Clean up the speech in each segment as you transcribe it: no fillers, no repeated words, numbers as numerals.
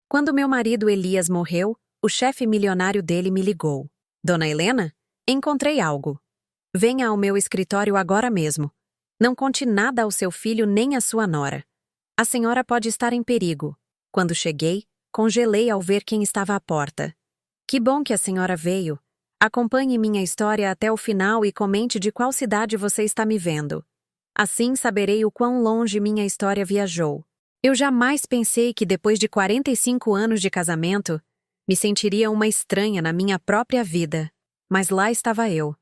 Quando meu marido Elias morreu, o chefe milionário dele me ligou. Dona Helena, encontrei algo. Venha ao meu escritório agora mesmo. Não conte nada ao seu filho nem à sua nora. A senhora pode estar em perigo. Quando cheguei, congelei ao ver quem estava à porta. Que bom que a senhora veio. Acompanhe minha história até o final e comente de qual cidade você está me vendo. Assim saberei o quão longe minha história viajou. Eu jamais pensei que depois de 45 anos de casamento, me sentiria uma estranha na minha própria vida. Mas lá estava eu,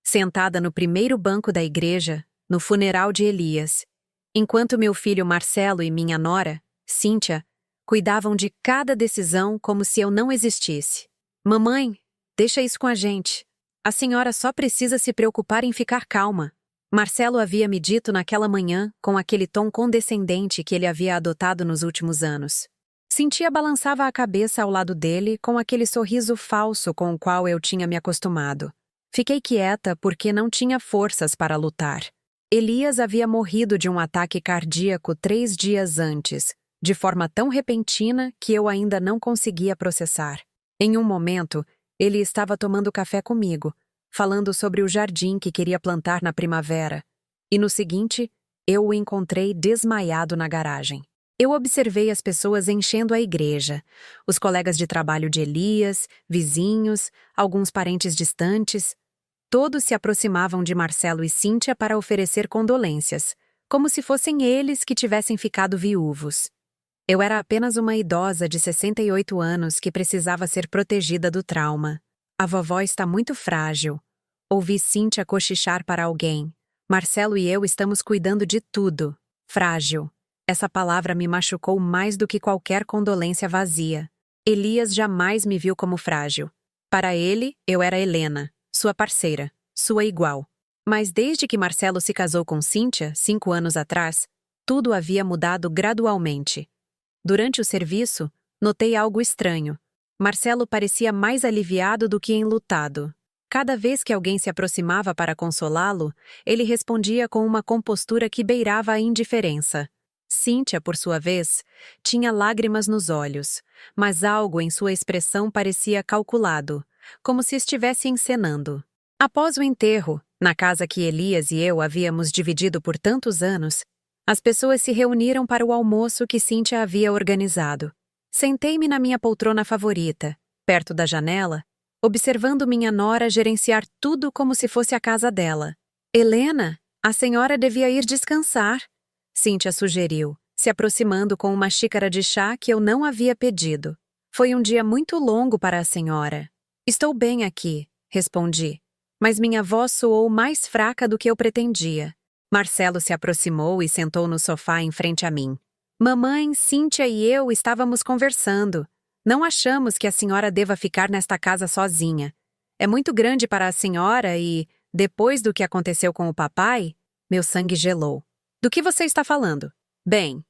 sentada no primeiro banco da igreja, no funeral de Elias, enquanto meu filho Marcelo e minha nora, Cíntia, cuidavam de cada decisão como se eu não existisse. Mamãe, deixa isso com a gente. A senhora só precisa se preocupar em ficar calma. Marcelo havia me dito naquela manhã, com aquele tom condescendente que ele havia adotado nos últimos anos. Cíntia balançava a cabeça ao lado dele com aquele sorriso falso com o qual eu tinha me acostumado. Fiquei quieta porque não tinha forças para lutar. Elias havia morrido de um ataque cardíaco 3 dias antes, de forma tão repentina que eu ainda não conseguia processar. Em um momento, ele estava tomando café comigo, falando sobre o jardim que queria plantar na primavera. E no seguinte, eu o encontrei desmaiado na garagem. Eu observei as pessoas enchendo a igreja, os colegas de trabalho de Elias, vizinhos, alguns parentes distantes. Todos se aproximavam de Marcelo e Cíntia para oferecer condolências, como se fossem eles que tivessem ficado viúvos. Eu era apenas uma idosa de 68 anos que precisava ser protegida do trauma. A vovó está muito frágil. Ouvi Cíntia cochichar para alguém. Marcelo e eu estamos cuidando de tudo. Frágil. Essa palavra me machucou mais do que qualquer condolência vazia. Elias jamais me viu como frágil. Para ele, eu era Helena, sua parceira, sua igual. Mas desde que Marcelo se casou com Cíntia, 5 anos atrás, tudo havia mudado gradualmente. Durante o serviço, notei algo estranho. Marcelo parecia mais aliviado do que enlutado. Cada vez que alguém se aproximava para consolá-lo, ele respondia com uma compostura que beirava a indiferença. Cíntia, por sua vez, tinha lágrimas nos olhos, mas algo em sua expressão parecia calculado, como se estivesse encenando. Após o enterro, na casa que Elias e eu havíamos dividido por tantos anos, as pessoas se reuniram para o almoço que Cíntia havia organizado. Sentei-me na minha poltrona favorita, perto da janela, observando minha nora gerenciar tudo como se fosse a casa dela. Helena, a senhora devia ir descansar, Cíntia sugeriu, se aproximando com uma xícara de chá que eu não havia pedido. Foi um dia muito longo para a senhora. Estou bem aqui, respondi, mas minha voz soou mais fraca do que eu pretendia. Marcelo se aproximou e sentou no sofá em frente a mim. Mamãe, Cíntia e eu estávamos conversando. Não achamos que a senhora deva ficar nesta casa sozinha. É muito grande para a senhora e, depois do que aconteceu com o papai, meu sangue gelou. Do que você está falando? Bem,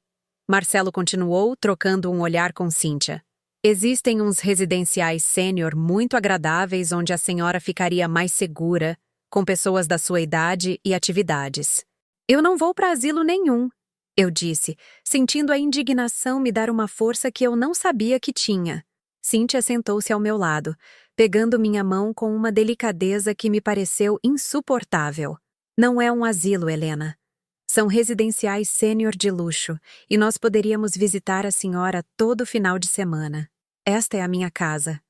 Marcelo continuou, trocando um olhar com Cíntia. Existem uns residenciais sênior muito agradáveis onde a senhora ficaria mais segura, com pessoas da sua idade e atividades. Eu não vou para asilo nenhum, eu disse, sentindo a indignação me dar uma força que eu não sabia que tinha. Cíntia sentou-se ao meu lado, pegando minha mão com uma delicadeza que me pareceu insuportável. Não é um asilo, Helena. São residenciais sênior de luxo, e nós poderíamos visitar a senhora todo final de semana. Esta é a minha casa,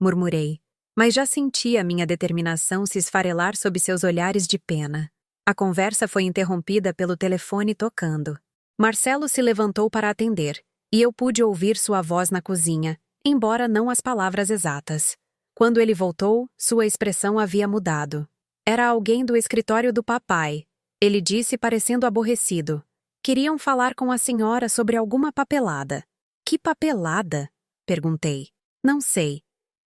murmurei, mas já sentia minha determinação se esfarelar sob seus olhares de pena. A conversa foi interrompida pelo telefone tocando. Marcelo se levantou para atender, e eu pude ouvir sua voz na cozinha, embora não as palavras exatas. Quando ele voltou, sua expressão havia mudado. Era alguém do escritório do papai, ele disse parecendo aborrecido. Queriam falar com a senhora sobre alguma papelada. Que papelada? Perguntei. Não sei.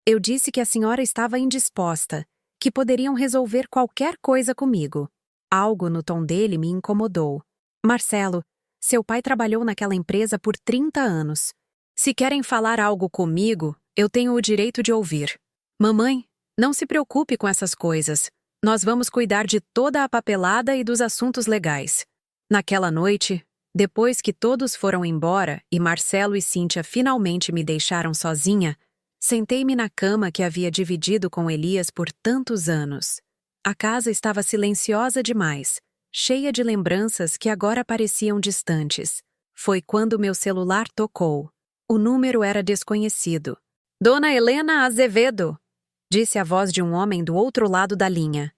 Eu disse que a senhora estava indisposta, que poderiam resolver qualquer coisa comigo. Algo no tom dele me incomodou. Marcelo, seu pai trabalhou naquela empresa por 30 anos. Se querem falar algo comigo, eu tenho o direito de ouvir. Mamãe, não se preocupe com essas coisas. Nós vamos cuidar de toda a papelada e dos assuntos legais. Naquela noite, Depois que todos foram embora e Marcelo e Cíntia finalmente me deixaram sozinha, sentei-me na cama que havia dividido com Elias por tantos anos. A casa estava silenciosa demais, cheia de lembranças que agora pareciam distantes. Foi quando meu celular tocou. O número era desconhecido. Dona Helena Azevedo, disse a voz de um homem do outro lado da linha.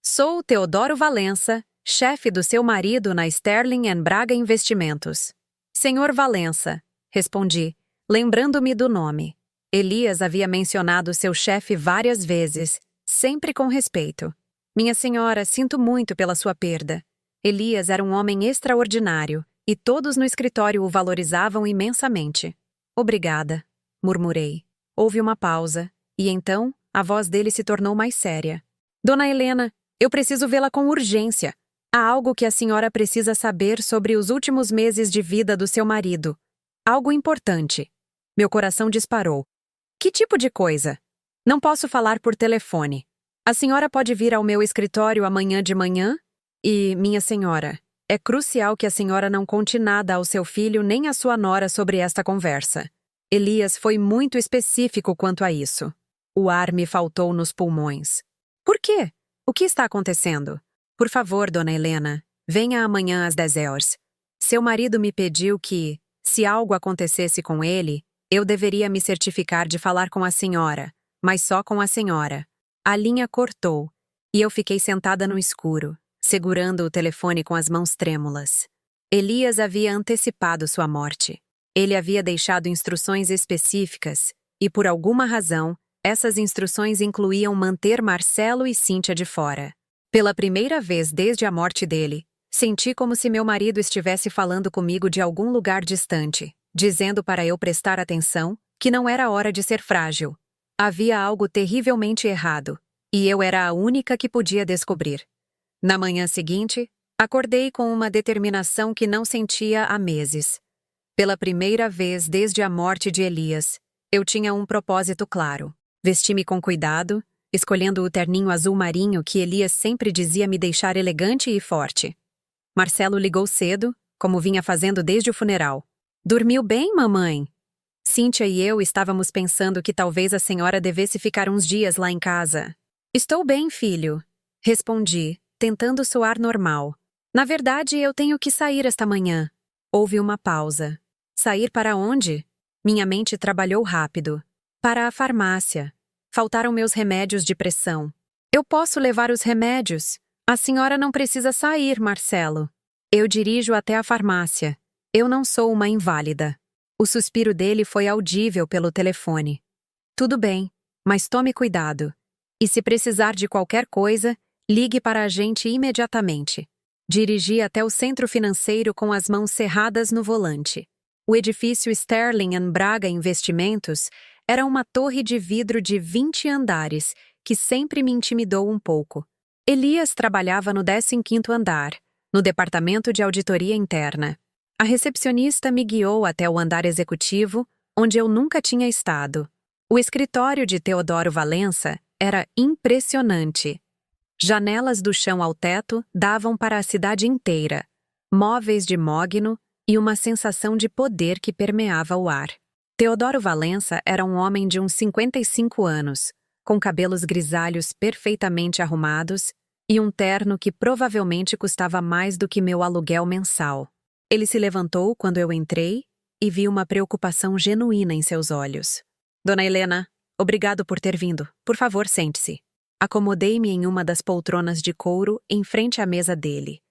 Sou Teodoro Valença, chefe do seu marido na Sterling & Braga Investimentos. Senhor Valença, respondi, lembrando-me do nome. Elias havia mencionado seu chefe várias vezes, sempre com respeito. Minha senhora, sinto muito pela sua perda. Elias era um homem extraordinário, e todos no escritório o valorizavam imensamente. Obrigada, murmurei. Houve uma pausa, e então a voz dele se tornou mais séria. Dona Helena, eu preciso vê-la com urgência. Há algo que a senhora precisa saber sobre os últimos meses de vida do seu marido. Algo importante. Meu coração disparou. Que tipo de coisa? Não posso falar por telefone. A senhora pode vir ao meu escritório amanhã de manhã? E, minha senhora, é crucial que a senhora não conte nada ao seu filho nem à sua nora sobre esta conversa. Elias foi muito específico quanto a isso. O ar me faltou nos pulmões. Por quê? O que está acontecendo? Por favor, dona Helena, venha amanhã às 10 horas. Seu marido me pediu que, se algo acontecesse com ele, eu deveria me certificar de falar com a senhora, mas só com a senhora. A linha cortou, e eu fiquei sentada no escuro, segurando o telefone com as mãos trêmulas. Elias havia antecipado sua morte. Ele havia deixado instruções específicas, e por alguma razão, essas instruções incluíam manter Marcelo e Cíntia de fora. Pela primeira vez desde a morte dele, senti como se meu marido estivesse falando comigo de algum lugar distante, dizendo para eu prestar atenção, que não era hora de ser frágil. Havia algo terrivelmente errado, e eu era a única que podia descobrir. Na manhã seguinte, acordei com uma determinação que não sentia há meses. Pela primeira vez desde a morte de Elias, eu tinha um propósito claro. Vesti-me com cuidado, escolhendo o terninho azul marinho que Elias sempre dizia me deixar elegante e forte. Marcelo ligou cedo, como vinha fazendo desde o funeral. Dormiu bem, mamãe? Cíntia e eu estávamos pensando que talvez a senhora devesse ficar uns dias lá em casa. Estou bem, filho, respondi, tentando soar normal. Na verdade, eu tenho que sair esta manhã. Houve uma pausa. Sair para onde? Minha mente trabalhou rápido. Para a farmácia. Faltaram meus remédios de pressão. Eu posso levar os remédios. A senhora não precisa sair, Marcelo. Eu dirijo até a farmácia. Eu não sou uma inválida. O suspiro dele foi audível pelo telefone. Tudo bem, mas tome cuidado. E se precisar de qualquer coisa, ligue para a gente imediatamente. Dirigi até o centro financeiro com as mãos cerradas no volante. O edifício Sterling & Braga Investimentos era uma torre de vidro de 20 andares, que sempre me intimidou um pouco. Elias trabalhava no 15º andar, no departamento de auditoria interna. A recepcionista me guiou até o andar executivo, onde eu nunca tinha estado. O escritório de Teodoro Valença era impressionante. Janelas do chão ao teto davam para a cidade inteira, móveis de mogno e uma sensação de poder que permeava o ar. Teodoro Valença era um homem de uns 55 anos, com cabelos grisalhos perfeitamente arrumados e um terno que provavelmente custava mais do que meu aluguel mensal. Ele se levantou quando eu entrei e vi uma preocupação genuína em seus olhos. Dona Helena, obrigado por ter vindo. Por favor, sente-se. Acomodei-me em uma das poltronas de couro em frente à mesa dele,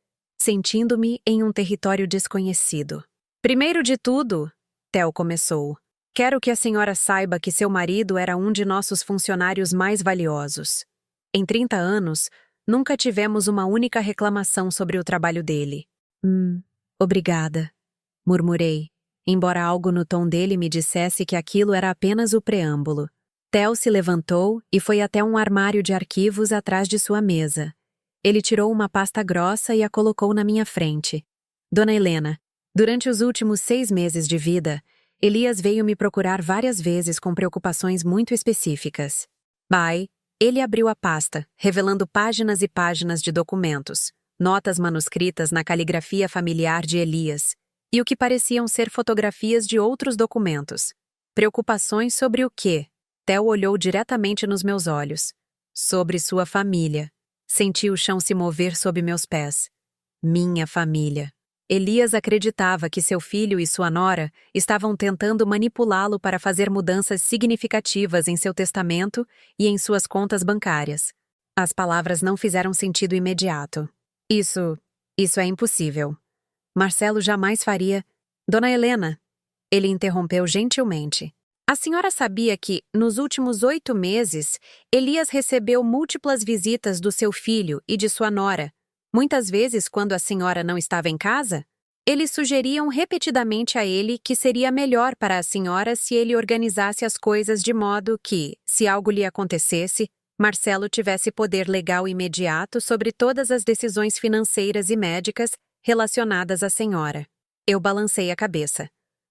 sentindo-me em um território desconhecido. Primeiro de tudo, Theo começou, quero que a senhora saiba que seu marido era um de nossos funcionários mais valiosos. Em 30 anos, nunca tivemos uma única reclamação sobre o trabalho dele. Obrigada, murmurei, embora algo no tom dele me dissesse que aquilo era apenas o preâmbulo. Theo se levantou e foi até um armário de arquivos atrás de sua mesa. Ele tirou uma pasta grossa e a colocou na minha frente. Dona Helena, durante os últimos 6 meses de vida, Elias veio me procurar várias vezes com preocupações muito específicas. Ele abriu a pasta, revelando páginas e páginas de documentos, notas manuscritas na caligrafia familiar de Elias, e o que pareciam ser fotografias de outros documentos. Preocupações sobre o quê? Theo olhou diretamente nos meus olhos. Sobre sua família. Senti o chão se mover sob meus pés. Minha família. Elias acreditava que seu filho e sua nora estavam tentando manipulá-lo para fazer mudanças significativas em seu testamento e em suas contas bancárias. As palavras não fizeram sentido imediato. Isso é impossível. Marcelo jamais faria. Dona Helena, ele interrompeu gentilmente. A senhora sabia que, nos últimos 8 meses, Elias recebeu múltiplas visitas do seu filho e de sua nora. Muitas vezes, quando a senhora não estava em casa, eles sugeriam repetidamente a ele que seria melhor para a senhora se ele organizasse as coisas de modo que, se algo lhe acontecesse, Marcelo tivesse poder legal imediato sobre todas as decisões financeiras e médicas relacionadas à senhora. Eu balancei a cabeça.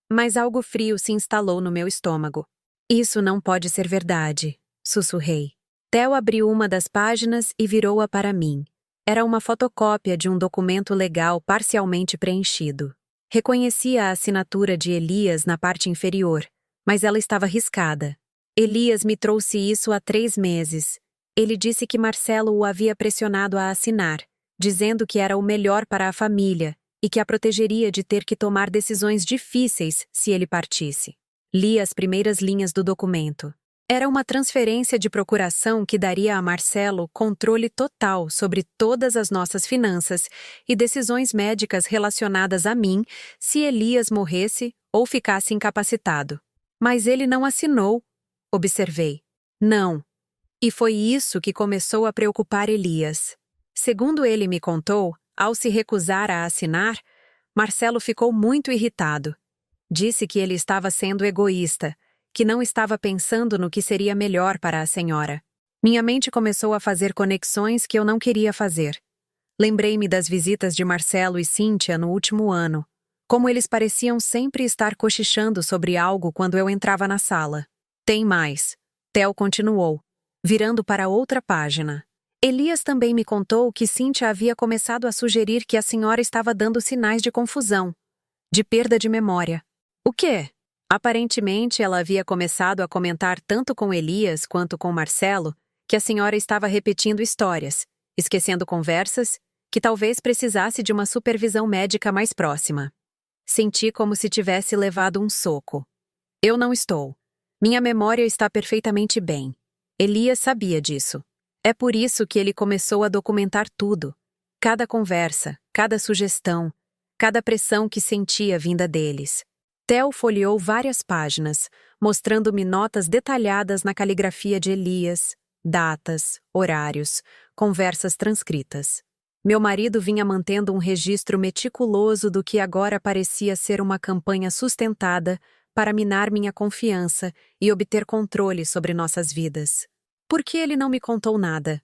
Mas algo frio se instalou no meu estômago. Isso não pode ser verdade, sussurrei. Theo abriu uma das páginas e virou-a para mim. Era uma fotocópia de um documento legal parcialmente preenchido. Reconhecia a assinatura de Elias na parte inferior, mas ela estava riscada. Elias me trouxe isso há 3 meses. Ele disse que Marcelo o havia pressionado a assinar, dizendo que era o melhor para a família e que a protegeria de ter que tomar decisões difíceis se ele partisse. Li as primeiras linhas do documento. Era uma transferência de procuração que daria a Marcelo controle total sobre todas as nossas finanças e decisões médicas relacionadas a mim se Elias morresse ou ficasse incapacitado. Mas ele não assinou, observei. Não. E foi isso que começou a preocupar Elias. Segundo ele me contou, ao se recusar a assinar, Marcelo ficou muito irritado. Disse que ele estava sendo egoísta, que não estava pensando no que seria melhor para a senhora. Minha mente começou a fazer conexões que eu não queria fazer. Lembrei-me das visitas de Marcelo e Cíntia no último ano, como eles pareciam sempre estar cochichando sobre algo quando eu entrava na sala. Tem mais. Theo continuou, virando para outra página. Elias também me contou que Cíntia havia começado a sugerir que a senhora estava dando sinais de confusão, de perda de memória. O quê? Aparentemente, ela havia começado a comentar tanto com Elias quanto com Marcelo que a senhora estava repetindo histórias, esquecendo conversas, que talvez precisasse de uma supervisão médica mais próxima. Senti como se tivesse levado um soco. Eu não estou. Minha memória está perfeitamente bem. Elias sabia disso. É por isso que ele começou a documentar tudo. Cada conversa, cada sugestão, cada pressão que sentia vinda deles. Theo folheou várias páginas, mostrando-me notas detalhadas na caligrafia de Elias, datas, horários, conversas transcritas. Meu marido vinha mantendo um registro meticuloso do que agora parecia ser uma campanha sustentada para minar minha confiança e obter controle sobre nossas vidas. Por que ele não me contou nada?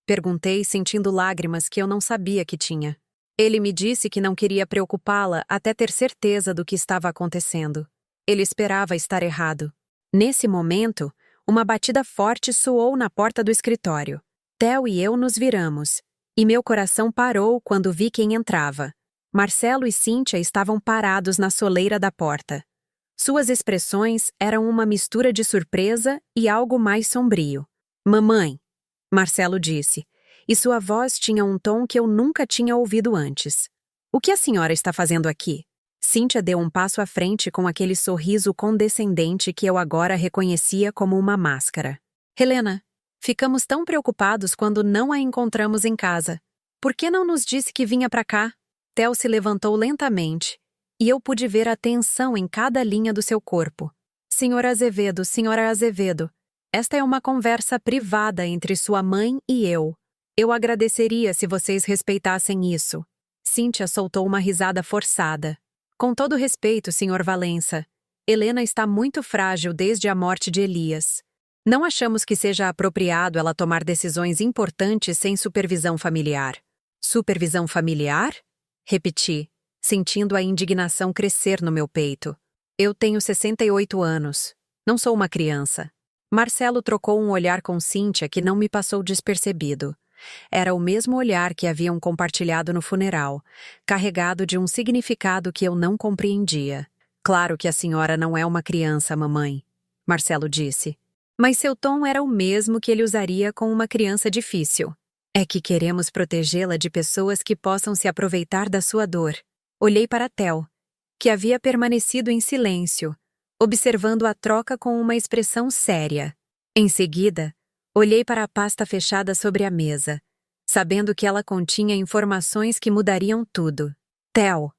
Perguntei, sentindo lágrimas que eu não sabia que tinha. Ele me disse que não queria preocupá-la até ter certeza do que estava acontecendo. Ele esperava estar errado. Nesse momento, uma batida forte soou na porta do escritório. Theo e eu nos viramos, e meu coração parou quando vi quem entrava. Marcelo e Cíntia estavam parados na soleira da porta. Suas expressões eram uma mistura de surpresa e algo mais sombrio. Mamãe, Marcelo disse, e sua voz tinha um tom que eu nunca tinha ouvido antes. O que a senhora está fazendo aqui? Cíntia deu um passo à frente com aquele sorriso condescendente que eu agora reconhecia como uma máscara. Helena, ficamos tão preocupados quando não a encontramos em casa. Por que não nos disse que vinha para cá? Theo se levantou lentamente, e eu pude ver a tensão em cada linha do seu corpo. Senhora Azevedo, esta é uma conversa privada entre sua mãe e eu. Eu agradeceria se vocês respeitassem isso. Cíntia soltou uma risada forçada. Com todo respeito, Sr. Valença, Helena está muito frágil desde a morte de Elias. Não achamos que seja apropriado ela tomar decisões importantes sem supervisão familiar. Supervisão familiar? Repeti, sentindo a indignação crescer no meu peito. Eu tenho 68 anos. Não sou uma criança. Marcelo trocou um olhar com Cíntia que não me passou despercebido. Era o mesmo olhar que haviam compartilhado no funeral, carregado de um significado que eu não compreendia. Claro que a senhora não é uma criança, mamãe, Marcelo disse. Mas seu tom era o mesmo que ele usaria com uma criança difícil. É que queremos protegê-la de pessoas que possam se aproveitar da sua dor. Olhei para Theo, que havia permanecido em silêncio, observando a troca com uma expressão séria. Em seguida, olhei para a pasta fechada sobre a mesa, sabendo que ela continha informações que mudariam tudo. Theo,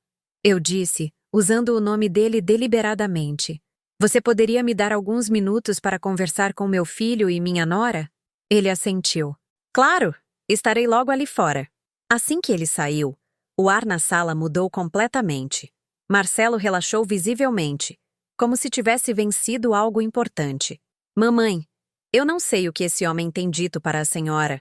eu disse, usando o nome dele deliberadamente. Você poderia me dar alguns minutos para conversar com meu filho e minha nora? Ele assentiu. Claro, estarei logo ali fora. Assim que ele saiu, o ar na sala mudou completamente. Marcelo relaxou visivelmente, como se tivesse vencido algo importante. Mamãe, eu não sei o que esse homem tem dito para a senhora,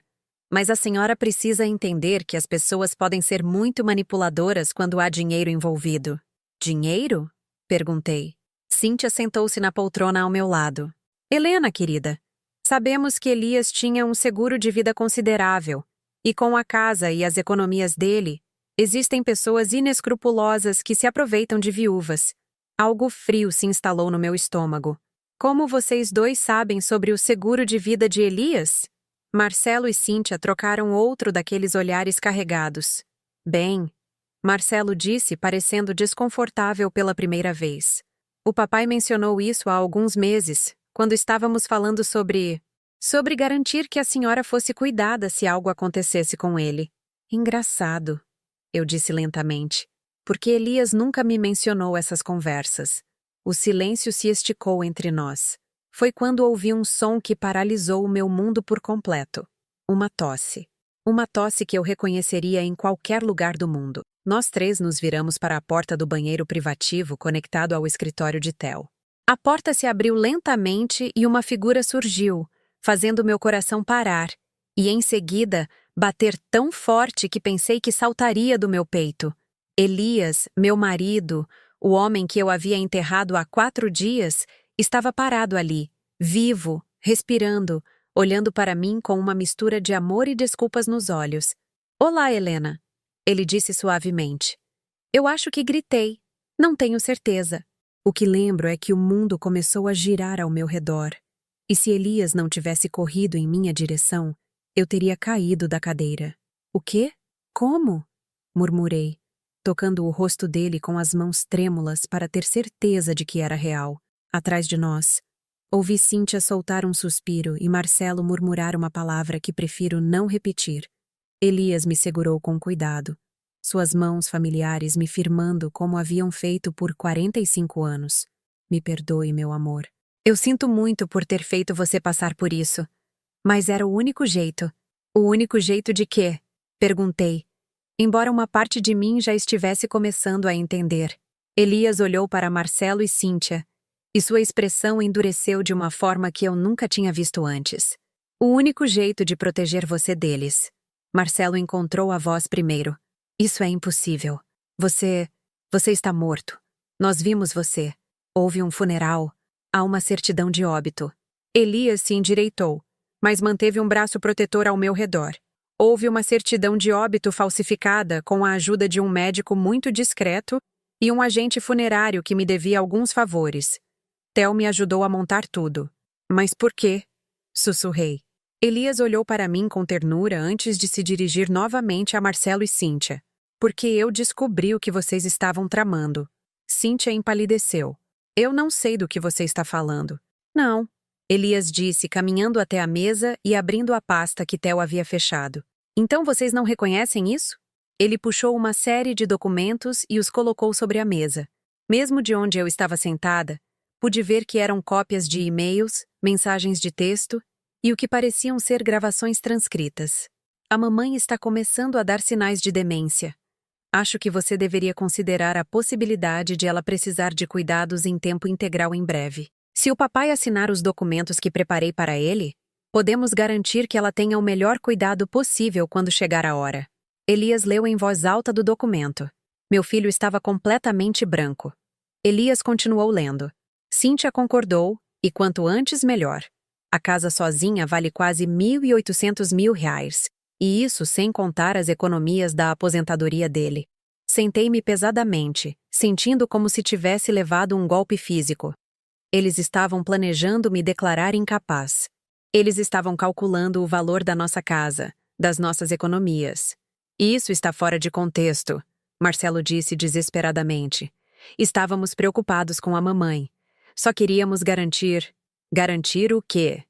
mas a senhora precisa entender que as pessoas podem ser muito manipuladoras quando há dinheiro envolvido. Dinheiro? Perguntei. Cíntia sentou-se na poltrona ao meu lado. Helena, querida, sabemos que Elias tinha um seguro de vida considerável, e com a casa e as economias dele, existem pessoas inescrupulosas que se aproveitam de viúvas. Algo frio se instalou no meu estômago. Como vocês dois sabem sobre o seguro de vida de Elias? Marcelo e Cíntia trocaram outro daqueles olhares carregados. Bem, Marcelo disse, parecendo desconfortável pela primeira vez. O papai mencionou isso há alguns meses, quando estávamos falando sobre garantir que a senhora fosse cuidada se algo acontecesse com ele. Engraçado, eu disse lentamente, porque Elias nunca me mencionou essas conversas. O silêncio se esticou entre nós. Foi quando ouvi um som que paralisou o meu mundo por completo. Uma tosse. Uma tosse que eu reconheceria em qualquer lugar do mundo. Nós três nos viramos para a porta do banheiro privativo conectado ao escritório de Theo. A porta se abriu lentamente e uma figura surgiu, fazendo meu coração parar, e em seguida bater tão forte que pensei que saltaria do meu peito. Elias, meu marido, o homem que eu havia enterrado há 4 dias, estava parado ali, vivo, respirando, olhando para mim com uma mistura de amor e desculpas nos olhos. Olá, Helena, ele disse suavemente. Eu acho que gritei. Não tenho certeza. O que lembro é que o mundo começou a girar ao meu redor. E se Elias não tivesse corrido em minha direção, eu teria caído da cadeira. O quê? Como? Murmurei, tocando o rosto dele com as mãos trêmulas para ter certeza de que era real. Atrás de nós, ouvi Cíntia soltar um suspiro e Marcelo murmurar uma palavra que prefiro não repetir. Elias me segurou com cuidado, suas mãos familiares me firmando como haviam feito por 45 anos. Me perdoe, meu amor. Eu sinto muito por ter feito você passar por isso. Mas era o único jeito. O único jeito de quê? Perguntei, embora uma parte de mim já estivesse começando a entender. Elias olhou para Marcelo e Cíntia, e sua expressão endureceu de uma forma que eu nunca tinha visto antes. O único jeito de proteger você deles. Marcelo encontrou a voz primeiro. Isso é impossível. Você está morto. Nós vimos você. Houve um funeral. Há uma certidão de óbito. Elias se endireitou, mas manteve um braço protetor ao meu redor. Houve uma certidão de óbito falsificada com a ajuda de um médico muito discreto e um agente funerário que me devia alguns favores. Theo me ajudou a montar tudo. Mas por quê? Sussurrei. Elias olhou para mim com ternura antes de se dirigir novamente a Marcelo e Cíntia. Porque eu descobri o que vocês estavam tramando. Cíntia empalideceu. Eu não sei do que você está falando. Não, Elias disse, caminhando até a mesa e abrindo a pasta que Theo havia fechado. Então vocês não reconhecem isso? Ele puxou uma série de documentos e os colocou sobre a mesa. Mesmo de onde eu estava sentada, pude ver que eram cópias de e-mails, mensagens de texto e o que pareciam ser gravações transcritas. A mamãe está começando a dar sinais de demência. Acho que você deveria considerar a possibilidade de ela precisar de cuidados em tempo integral em breve. Se o papai assinar os documentos que preparei para ele, podemos garantir que ela tenha o melhor cuidado possível quando chegar a hora. Elias leu em voz alta do documento. Meu filho estava completamente branco. Elias continuou lendo. Cíntia concordou, e quanto antes melhor. A casa sozinha vale quase R$ 1.800.000, E isso sem contar as economias da aposentadoria dele. Sentei-me pesadamente, sentindo como se tivesse levado um golpe físico. Eles estavam planejando me declarar incapaz. Eles estavam calculando o valor da nossa casa, das nossas economias. Isso está fora de contexto, Marcelo disse desesperadamente. Estávamos preocupados com a mamãe. Só queríamos garantir... Garantir o quê?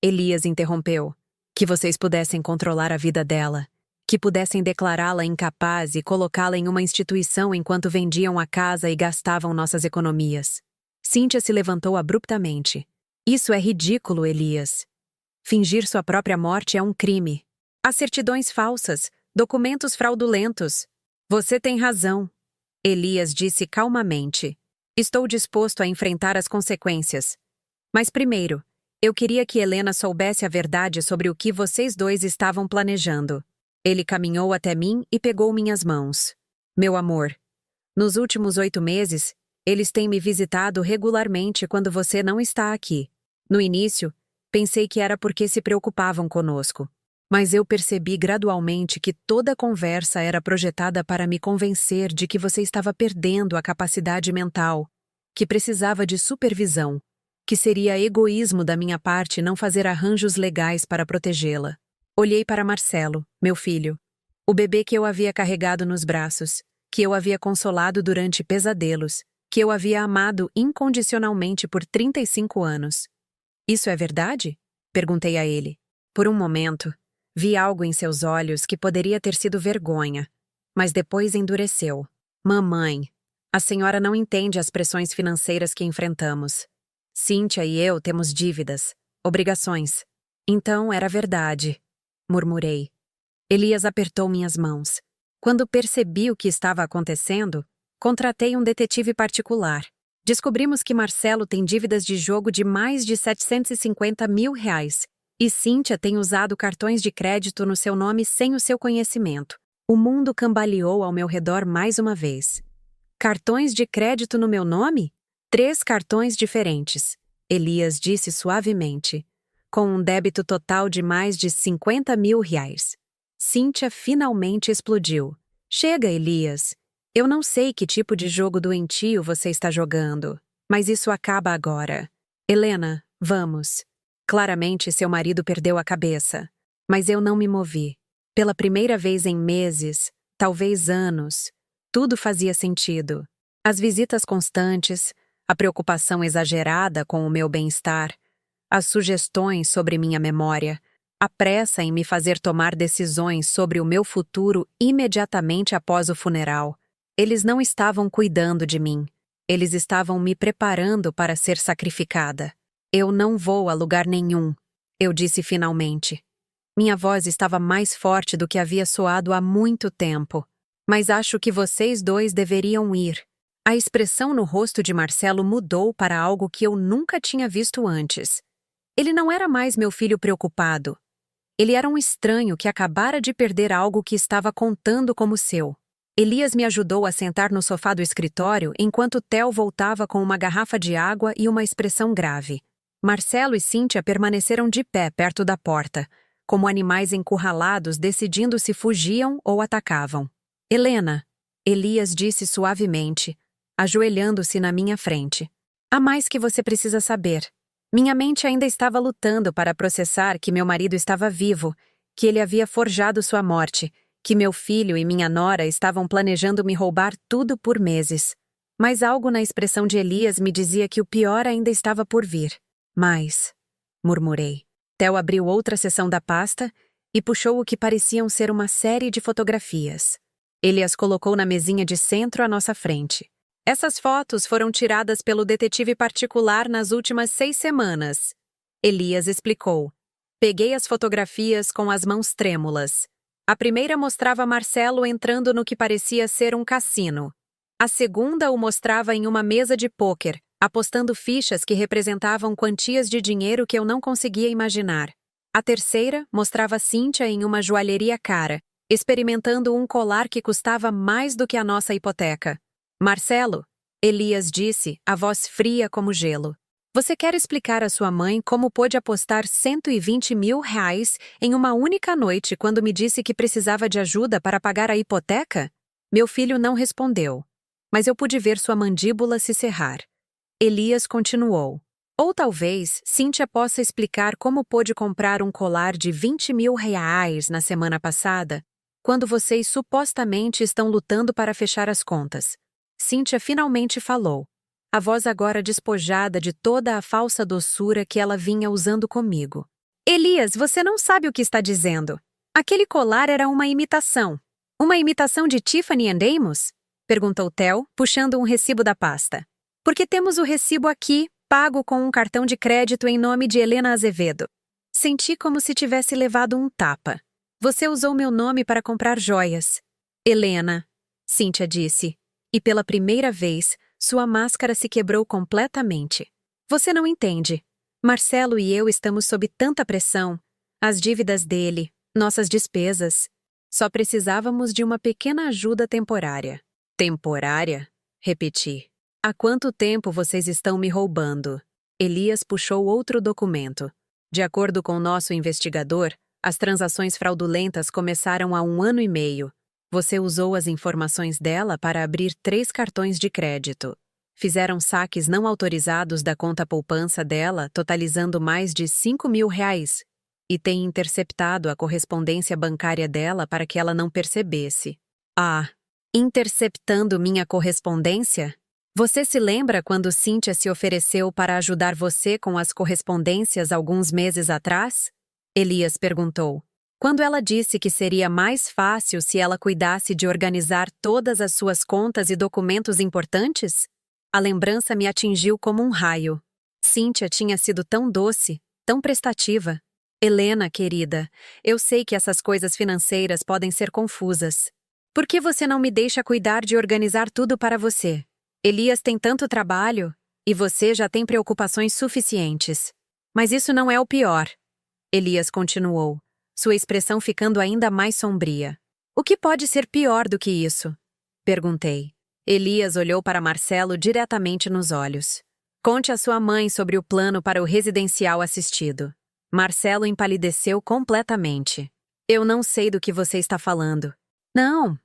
Elias interrompeu. Que vocês pudessem controlar a vida dela. Que pudessem declará-la incapaz e colocá-la em uma instituição enquanto vendiam a casa e gastavam nossas economias. Cíntia se levantou abruptamente. Isso é ridículo, Elias. Fingir sua própria morte é um crime. Há certidões falsas, documentos fraudulentos. Você tem razão. Elias disse calmamente. Estou disposto a enfrentar as consequências. Mas primeiro, eu queria que Helena soubesse a verdade sobre o que vocês dois estavam planejando. Ele caminhou até mim e pegou minhas mãos. Meu amor, nos últimos 8 meses, eles têm me visitado regularmente quando você não está aqui. No início, pensei que era porque se preocupavam conosco. Mas eu percebi gradualmente que toda a conversa era projetada para me convencer de que você estava perdendo a capacidade mental, que precisava de supervisão, que seria egoísmo da minha parte não fazer arranjos legais para protegê-la. Olhei para Marcelo, meu filho, o bebê que eu havia carregado nos braços, que eu havia consolado durante pesadelos, que eu havia amado incondicionalmente por 35 anos. Isso é verdade? Perguntei a ele. Por um momento, vi algo em seus olhos que poderia ter sido vergonha, mas depois endureceu. Mamãe, a senhora não entende as pressões financeiras que enfrentamos. Cíntia e eu temos dívidas, obrigações. Então era verdade, murmurei. Elias apertou minhas mãos. Quando percebi o que estava acontecendo, contratei um detetive particular. Descobrimos que Marcelo tem dívidas de jogo de mais de R$750 mil e Cíntia tem usado cartões de crédito no seu nome sem o seu conhecimento. O mundo cambaleou ao meu redor mais uma vez. Cartões de crédito no meu nome? 3 cartões diferentes, Elias disse suavemente, com um débito total de mais de R$50 mil. Cíntia finalmente explodiu. Chega, Elias. Eu não sei que tipo de jogo doentio você está jogando, mas isso acaba agora. Helena, vamos. Claramente seu marido perdeu a cabeça, mas eu não me movi. Pela primeira vez em meses, talvez anos, tudo fazia sentido. As visitas constantes, a preocupação exagerada com o meu bem-estar, as sugestões sobre minha memória, a pressa em me fazer tomar decisões sobre o meu futuro imediatamente após o funeral. Eles não estavam cuidando de mim. Eles estavam me preparando para ser sacrificada. Eu não vou a lugar nenhum, eu disse finalmente. Minha voz estava mais forte do que havia soado há muito tempo. Mas acho que vocês dois deveriam ir. A expressão no rosto de Marcelo mudou para algo que eu nunca tinha visto antes. Ele não era mais meu filho preocupado. Ele era um estranho que acabara de perder algo que estava contando como seu. Elias me ajudou a sentar no sofá do escritório enquanto Theo voltava com uma garrafa de água e uma expressão grave. Marcelo e Cíntia permaneceram de pé perto da porta, como animais encurralados decidindo se fugiam ou atacavam. Helena, Elias disse suavemente, ajoelhando-se na minha frente. Há mais que você precisa saber. Minha mente ainda estava lutando para processar que meu marido estava vivo, que ele havia forjado sua morte, que meu filho e minha nora estavam planejando me roubar tudo por meses. Mas algo na expressão de Elias me dizia que o pior ainda estava por vir. Mas, murmurei. Theo abriu outra seção da pasta e puxou o que pareciam ser uma série de fotografias. Ele as colocou na mesinha de centro à nossa frente. Essas fotos foram tiradas pelo detetive particular nas últimas 6 semanas. Elias explicou. Peguei as fotografias com as mãos trêmulas. A primeira mostrava Marcelo entrando no que parecia ser um cassino. A segunda o mostrava em uma mesa de pôquer, apostando fichas que representavam quantias de dinheiro que eu não conseguia imaginar. A terceira mostrava Cíntia em uma joalheria cara, experimentando um colar que custava mais do que a nossa hipoteca. Marcelo, Elias disse, a voz fria como gelo. Você quer explicar à sua mãe como pôde apostar R$ 120 mil em uma única noite quando me disse que precisava de ajuda para pagar a hipoteca? Meu filho não respondeu, mas eu pude ver sua mandíbula se cerrar. Elias continuou. Ou talvez Cíntia possa explicar como pôde comprar um colar de R$ 20 mil na semana passada, quando vocês supostamente estão lutando para fechar as contas. Cíntia finalmente falou, a voz agora despojada de toda a falsa doçura que ela vinha usando comigo. Elias, você não sabe o que está dizendo. Aquele colar era uma imitação. Uma imitação de Tiffany & Amos? Perguntou Theo, puxando um recibo da pasta. Porque temos o recibo aqui, pago com um cartão de crédito em nome de Helena Azevedo. Senti como se tivesse levado um tapa. Você usou meu nome para comprar joias. Helena, Cíntia disse. E pela primeira vez, sua máscara se quebrou completamente. Você não entende. Marcelo e eu estamos sob tanta pressão. As dívidas dele, nossas despesas. Só precisávamos de uma pequena ajuda temporária. Temporária? Repeti. Há quanto tempo vocês estão me roubando? Elias puxou outro documento. De acordo com nosso investigador, as transações fraudulentas começaram há 1 ano e meio. Você usou as informações dela para abrir 3 cartões de crédito. Fizeram saques não autorizados da conta poupança dela, totalizando mais de R$ 5 mil. E tem interceptado a correspondência bancária dela para que ela não percebesse. Ah, interceptando minha correspondência? Você se lembra quando Cíntia se ofereceu para ajudar você com as correspondências alguns meses atrás? Elias perguntou. Quando ela disse que seria mais fácil se ela cuidasse de organizar todas as suas contas e documentos importantes? A lembrança me atingiu como um raio. Cíntia tinha sido tão doce, tão prestativa. Helena, querida, eu sei que essas coisas financeiras podem ser confusas. Por que você não me deixa cuidar de organizar tudo para você? Elias tem tanto trabalho, e você já tem preocupações suficientes. Mas isso não é o pior. Elias continuou, sua expressão ficando ainda mais sombria. O que pode ser pior do que isso? Perguntei. Elias olhou para Marcelo diretamente nos olhos. Conte à sua mãe sobre o plano para o residencial assistido. Marcelo empalideceu completamente. Eu não sei do que você está falando. Não,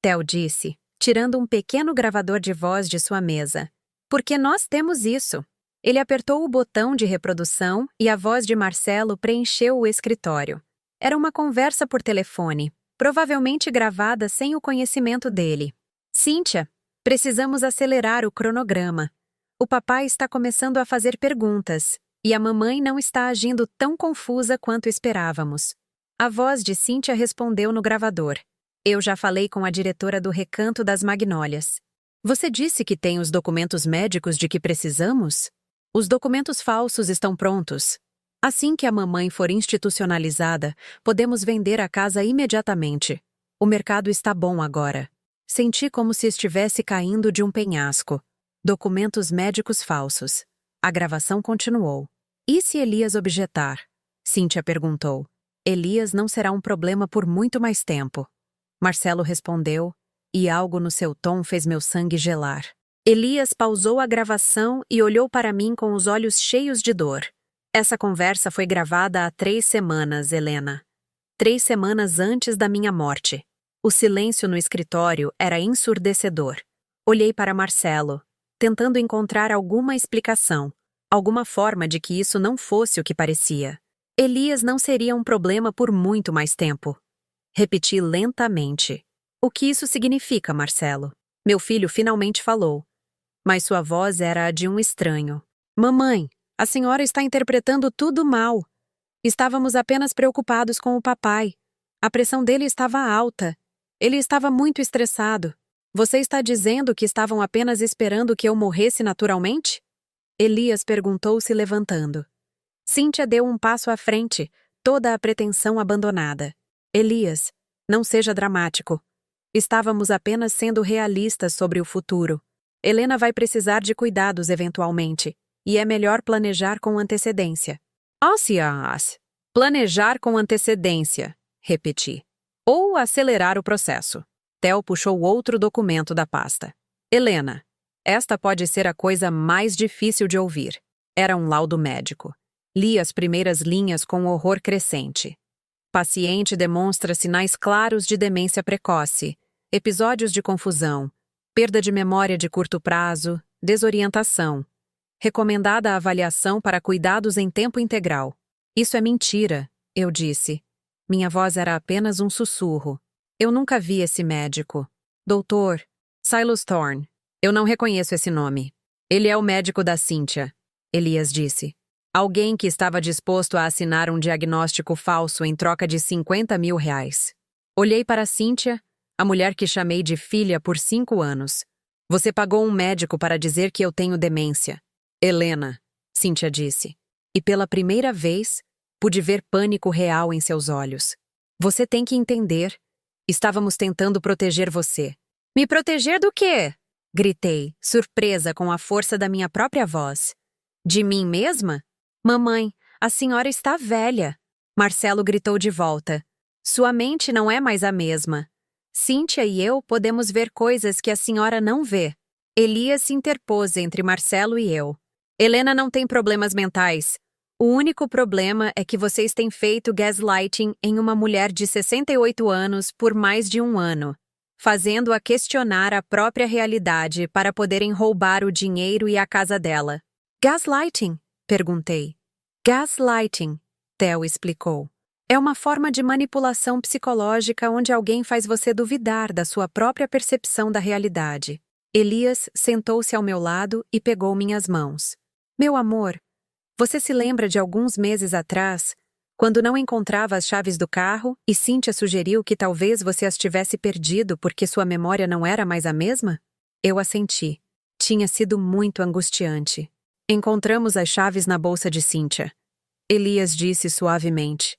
Theo disse, tirando um pequeno gravador de voz de sua mesa. Porque nós temos isso. Ele apertou o botão de reprodução e a voz de Marcelo preencheu o escritório. Era uma conversa por telefone, provavelmente gravada sem o conhecimento dele. Cíntia, precisamos acelerar o cronograma. O papai está começando a fazer perguntas, e a mamãe não está agindo tão confusa quanto esperávamos. A voz de Cíntia respondeu no gravador. Eu já falei com a diretora do Recanto das Magnólias. Você disse que tem os documentos médicos de que precisamos? Os documentos falsos estão prontos. Assim que a mamãe for institucionalizada, podemos vender a casa imediatamente. O mercado está bom agora. Senti como se estivesse caindo de um penhasco. Documentos médicos falsos. A gravação continuou. E se Elias objetar? Cíntia perguntou. Elias não será um problema por muito mais tempo. Marcelo respondeu, e algo no seu tom fez meu sangue gelar. Elias pausou a gravação e olhou para mim com os olhos cheios de dor. Essa conversa foi gravada há 3 semanas, Helena. 3 semanas antes da minha morte. O silêncio no escritório era ensurdecedor. Olhei para Marcelo, tentando encontrar alguma explicação, alguma forma de que isso não fosse o que parecia. Elias não seria um problema por muito mais tempo. Repeti lentamente. O que isso significa, Marcelo? Meu filho finalmente falou. Mas sua voz era a de um estranho. Mamãe, a senhora está interpretando tudo mal. Estávamos apenas preocupados com o papai. A pressão dele estava alta. Ele estava muito estressado. Você está dizendo que estavam apenas esperando que eu morresse naturalmente? Elias perguntou se levantando. Cíntia deu um passo à frente, toda a pretensão abandonada. Elias, não seja dramático. Estávamos apenas sendo realistas sobre o futuro. Helena vai precisar de cuidados eventualmente, e é melhor planejar com antecedência. Osias, planejar com antecedência, repeti. Ou acelerar o processo. Theo puxou outro documento da pasta. Helena, esta pode ser a coisa mais difícil de ouvir. Era um laudo médico. Li as primeiras linhas com horror crescente. Paciente demonstra sinais claros de demência precoce, episódios de confusão, perda de memória de curto prazo, desorientação. Recomendada a avaliação para cuidados em tempo integral. Isso é mentira, eu disse. Minha voz era apenas um sussurro. Eu nunca vi esse médico. Doutor, Silas Thorne. Eu não reconheço esse nome. Ele é o médico da Cynthia, Elias disse. Alguém que estava disposto a assinar um diagnóstico falso em troca de R$ 50.000. Olhei para Cynthia, a mulher que chamei de filha por 5 anos. Você pagou um médico para dizer que eu tenho demência. Helena, Cynthia disse. E pela primeira vez, pude ver pânico real em seus olhos. Você tem que entender. Estávamos tentando proteger você. Me proteger do quê? Gritei, surpresa com a força da minha própria voz. De mim mesma? Mamãe, a senhora está velha. Marcelo gritou de volta. Sua mente não é mais a mesma. Cynthia e eu podemos ver coisas que a senhora não vê. Elias se interpôs entre Marcelo e eu. Helena não tem problemas mentais. O único problema é que vocês têm feito gaslighting em uma mulher de 68 anos por mais de 1 ano, fazendo-a questionar a própria realidade para poderem roubar o dinheiro e a casa dela. Gaslighting? Perguntei. Gaslighting, Theo explicou. É uma forma de manipulação psicológica onde alguém faz você duvidar da sua própria percepção da realidade. Elias sentou-se ao meu lado e pegou minhas mãos. Meu amor, você se lembra de alguns meses atrás, quando não encontrava as chaves do carro e Cynthia sugeriu que talvez você as tivesse perdido porque sua memória não era mais a mesma? Eu assenti. Tinha sido muito angustiante. Encontramos as chaves na bolsa de Cynthia. Elias disse suavemente.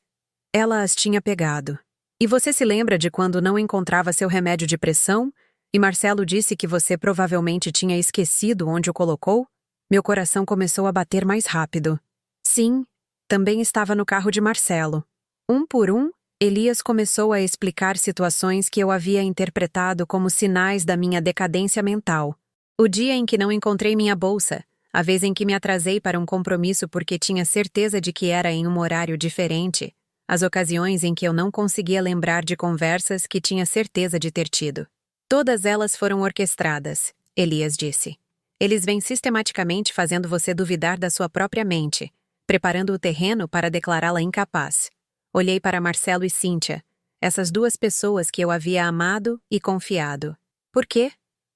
Ela as tinha pegado. E você se lembra de quando não encontrava seu remédio de pressão e Marcelo disse que você provavelmente tinha esquecido onde o colocou? Meu coração começou a bater mais rápido. Sim, também estava no carro de Marcelo. Um por um, Elias começou a explicar situações que eu havia interpretado como sinais da minha decadência mental. O dia em que não encontrei minha bolsa, a vez em que me atrasei para um compromisso porque tinha certeza de que era em um horário diferente, as ocasiões em que eu não conseguia lembrar de conversas que tinha certeza de ter tido. Todas elas foram orquestradas, Elias disse. Eles vêm sistematicamente fazendo você duvidar da sua própria mente, preparando o terreno para declará-la incapaz. Olhei para Marcelo e Cynthia, essas duas pessoas que eu havia amado e confiado. Por quê?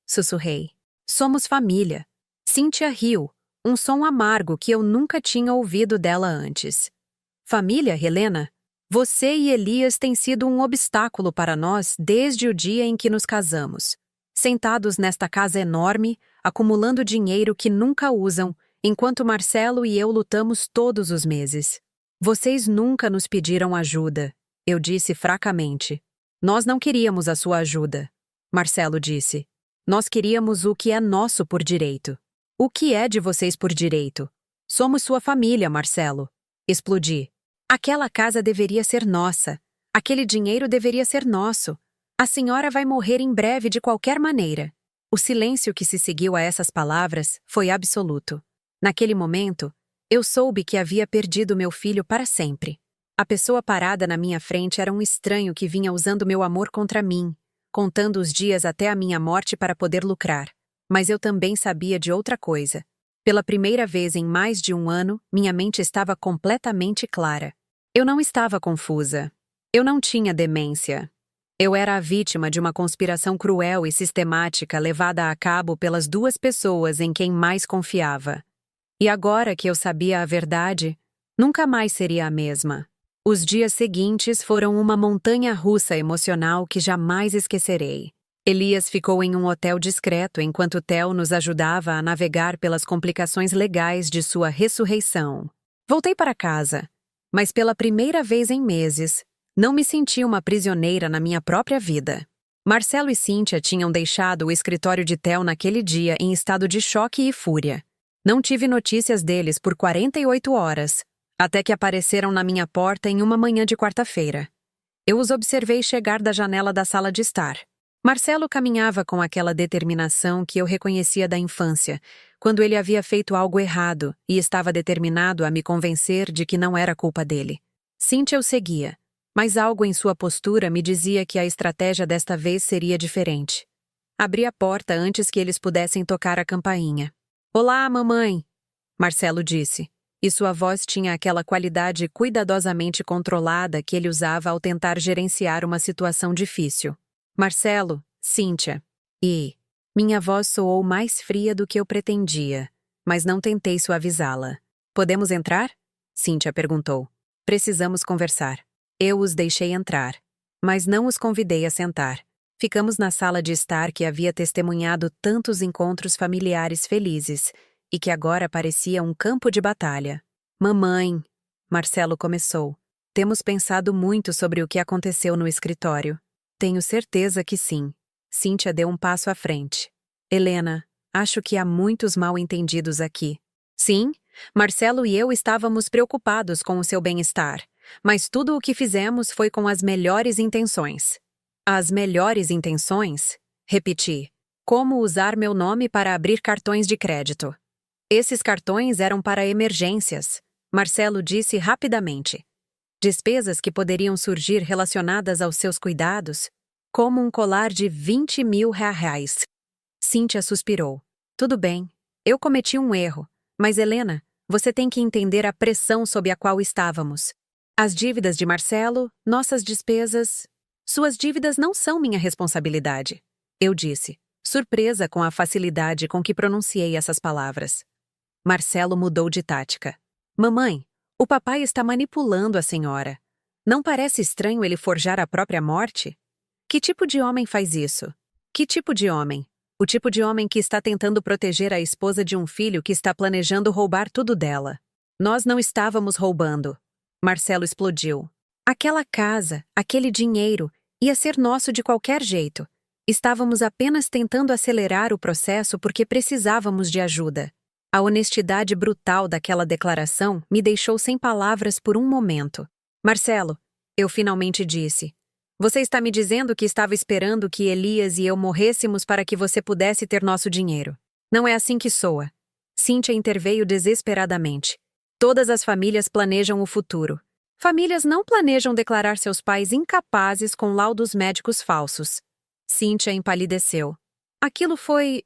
Sussurrei. Somos família. Cynthia riu, um som amargo que eu nunca tinha ouvido dela antes. Família, Helena? Você e Elias têm sido um obstáculo para nós desde o dia em que nos casamos. Sentados nesta casa enorme, acumulando dinheiro que nunca usam, enquanto Marcelo e eu lutamos todos os meses. Vocês nunca nos pediram ajuda, eu disse fracamente. Nós não queríamos a sua ajuda, Marcelo disse. Nós queríamos o que é nosso por direito. O que é de vocês por direito? Somos sua família, Marcelo. Explodi. Aquela casa deveria ser nossa. Aquele dinheiro deveria ser nosso. A senhora vai morrer em breve de qualquer maneira. O silêncio que se seguiu a essas palavras foi absoluto. Naquele momento, eu soube que havia perdido meu filho para sempre. A pessoa parada na minha frente era um estranho que vinha usando meu amor contra mim, contando os dias até a minha morte para poder lucrar. Mas eu também sabia de outra coisa. Pela primeira vez em mais de 1 ano, minha mente estava completamente clara. Eu não estava confusa. Eu não tinha demência. Eu era a vítima de uma conspiração cruel e sistemática levada a cabo pelas 2 pessoas em quem mais confiava. E agora que eu sabia a verdade, nunca mais seria a mesma. Os dias seguintes foram uma montanha-russa emocional que jamais esquecerei. Elias ficou em um hotel discreto enquanto Theo nos ajudava a navegar pelas complicações legais de sua ressurreição. Voltei para casa, mas pela primeira vez em meses, não me senti uma prisioneira na minha própria vida. Marcelo e Cynthia tinham deixado o escritório de Theo naquele dia em estado de choque e fúria. Não tive notícias deles por 48 horas, até que apareceram na minha porta em uma manhã de quarta-feira. Eu os observei chegar da janela da sala de estar. Marcelo caminhava com aquela determinação que eu reconhecia da infância, quando ele havia feito algo errado e estava determinado a me convencer de que não era culpa dele. Cíntia o seguia, mas algo em sua postura me dizia que a estratégia desta vez seria diferente. Abri a porta antes que eles pudessem tocar a campainha. "Olá, mamãe!" Marcelo disse, e sua voz tinha aquela qualidade cuidadosamente controlada que ele usava ao tentar gerenciar uma situação difícil. "Marcelo, Cíntia." E minha voz soou mais fria do que eu pretendia, mas não tentei suavizá-la. "Podemos entrar?" Cíntia perguntou. "Precisamos conversar." Eu os deixei entrar, mas não os convidei a sentar. Ficamos na sala de estar que havia testemunhado tantos encontros familiares felizes e que agora parecia um campo de batalha. "Mamãe," Marcelo começou, "temos pensado muito sobre o que aconteceu no escritório." "Tenho certeza que sim." Cíntia deu um passo à frente. "Helena, acho que há muitos mal-entendidos aqui." "Sim, Marcelo e eu estávamos preocupados com o seu bem-estar, mas tudo o que fizemos foi com as melhores intenções." "As melhores intenções?" Repeti. "Como usar meu nome para abrir cartões de crédito." "Esses cartões eram para emergências," Marcelo disse rapidamente. "Despesas que poderiam surgir relacionadas aos seus cuidados, como um colar de 20 mil reais." Cíntia suspirou. "Tudo bem, eu cometi um erro, mas Helena, você tem que entender a pressão sob a qual estávamos. As dívidas de Marcelo, nossas despesas... Suas dívidas não são minha responsabilidade," eu disse, surpresa com a facilidade com que pronunciei essas palavras. Marcelo mudou de tática. "Mamãe, o papai está manipulando a senhora. Não parece estranho ele forjar a própria morte? Que tipo de homem faz isso? Que tipo de homem? O tipo de homem que está tentando proteger a esposa de um filho que está planejando roubar tudo dela." "Nós não estávamos roubando." Marcelo explodiu. "Aquela casa, aquele dinheiro, ia ser nosso de qualquer jeito. Estávamos apenas tentando acelerar o processo porque precisávamos de ajuda." A honestidade brutal daquela declaração me deixou sem palavras por um momento. "Marcelo," eu finalmente disse, "você está me dizendo que estava esperando que Elias e eu morrêssemos para que você pudesse ter nosso dinheiro. Não é assim que soa." Cíntia interveio desesperadamente. "Todas as famílias planejam o futuro. Famílias não planejam declarar seus pais incapazes com laudos médicos falsos." Cíntia empalideceu. "Aquilo foi